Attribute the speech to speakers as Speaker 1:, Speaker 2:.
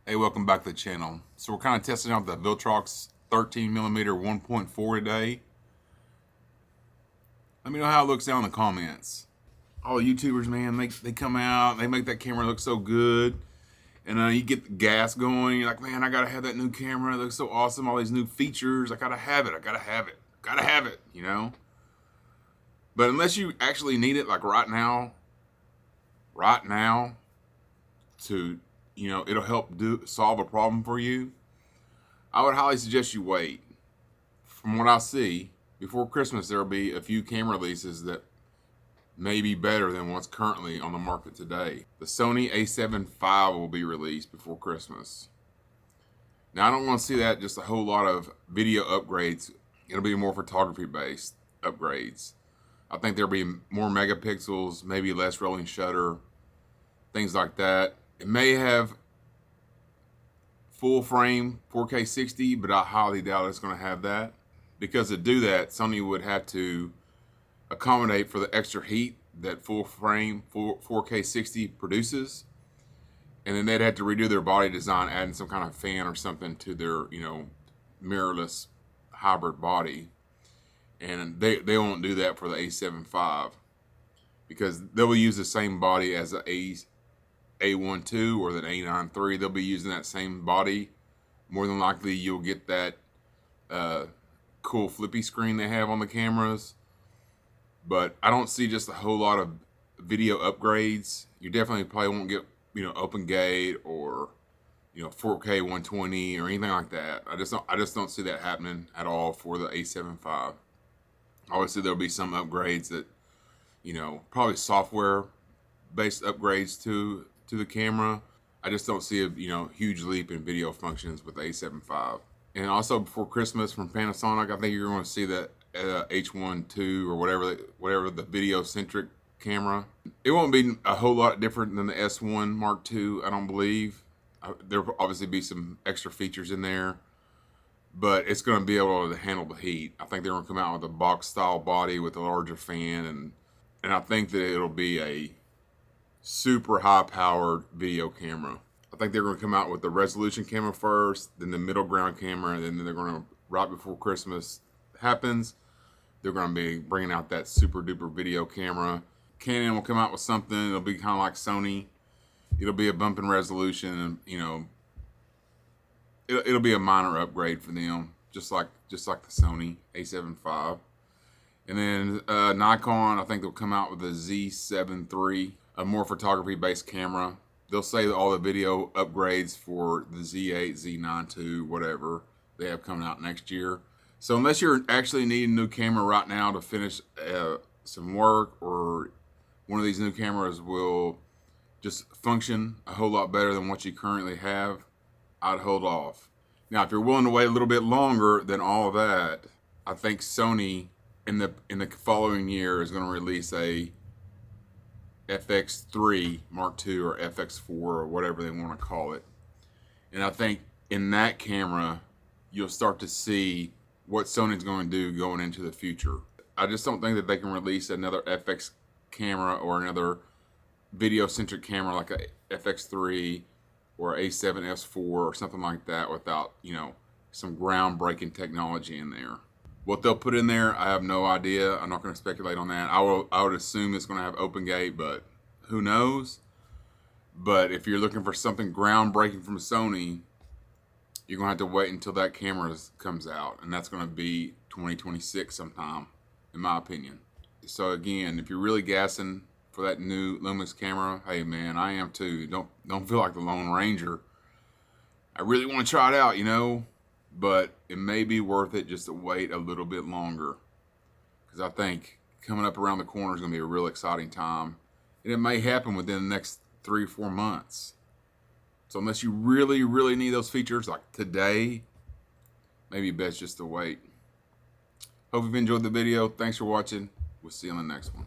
Speaker 1: Hey, welcome back to the channel. So we're kind of testing out the Viltrox 13mm 1.4 today. Let me know how it looks down in the comments. All the YouTubers, man, they come out, they make that camera look so good. And you get the gas going, you're like, man, I gotta have that new camera. It looks so awesome, all these new features. I gotta have it, you know? But unless you actually need it, like right now, to, it'll help solve a problem for you, I would highly suggest you wait. From what I see, before Christmas, there will be a few camera releases that may be better than what's currently on the market today. The Sony a7 IV will be released before Christmas. Now, I don't want to see that just a whole lot of video upgrades. It'll be more photography-based upgrades. I think there'll be more megapixels, maybe less rolling shutter, things like that. It may have full frame 4K 60, but I highly doubt it's going to have that. Because to do that, Sony would have to accommodate for the extra heat that full frame 4K 60 produces. And then they'd have to redo their body design, adding some kind of fan or something to their, mirrorless hybrid body. And they won't do that for the a7 V because they'll use the same body as the A1 II or the A9 III. They'll be using that same body. More than likely, you'll get that cool flippy screen they have on the cameras. But I don't see just a whole lot of video upgrades. You definitely probably won't get, open gate or, 4K 120 or anything like that. I just don't see that happening at all for the a7 V. Obviously, there'll be some upgrades that, probably software-based upgrades to the camera. I just don't see a, huge leap in video functions with the a7 V. And also before Christmas from Panasonic, I think you're going to see that H1 II or whatever the video-centric camera. It won't be a whole lot different than the S1 Mark II, I don't believe. There'll obviously be some extra features in there, but it's going to be able to handle the heat. I think they're going to come out with a box-style body with a larger fan, and I think that it'll be a super high-powered video camera. I think they're going to come out with the resolution camera first, then the middle ground camera, and then they're going to, right before Christmas happens, they're going to be bringing out that super duper video camera. Canon will come out with something. It'll be kind of like Sony. It'll be a bump in resolution, and it'll be a minor upgrade for them, just like the Sony a7 V. And then Nikon, I think they'll come out with the Z7 III, a more photography-based camera. They'll say all the video upgrades for the Z8, Z9 II, whatever they have coming out next year. So unless you're actually needing a new camera right now to finish some work, or one of these new cameras will just function a whole lot better than what you currently have, I'd hold off. Now, if you're willing to wait a little bit longer than all of that, I think Sony in the following year is going to release a FX3 Mark II or FX4 or whatever they want to call it. And I think in that camera, you'll start to see what Sony's going to do going into the future. I just don't think that they can release another FX camera or another video-centric camera like a FX3 or A7S4 or something like that without, some groundbreaking technology in there. What they'll put in there, I have no idea. I'm not going to speculate on that. I would assume it's going to have open gate, but who knows? But if you're looking for something groundbreaking from Sony, you're going to have to wait until that camera comes out, and that's going to be 2026 sometime, in my opinion. So again, if you're really gassing for that new Lumix camera, hey man, I am too. Don't feel like the Lone Ranger. I really want to try it out, but it may be worth it just to wait a little bit longer, because I think coming up around the corner is going to be a real exciting time, and it may happen within the next 3 or 4 months. So unless you really, really need those features like today, maybe best just to wait. Hope you've enjoyed the video. Thanks for watching. We'll see you on the next one.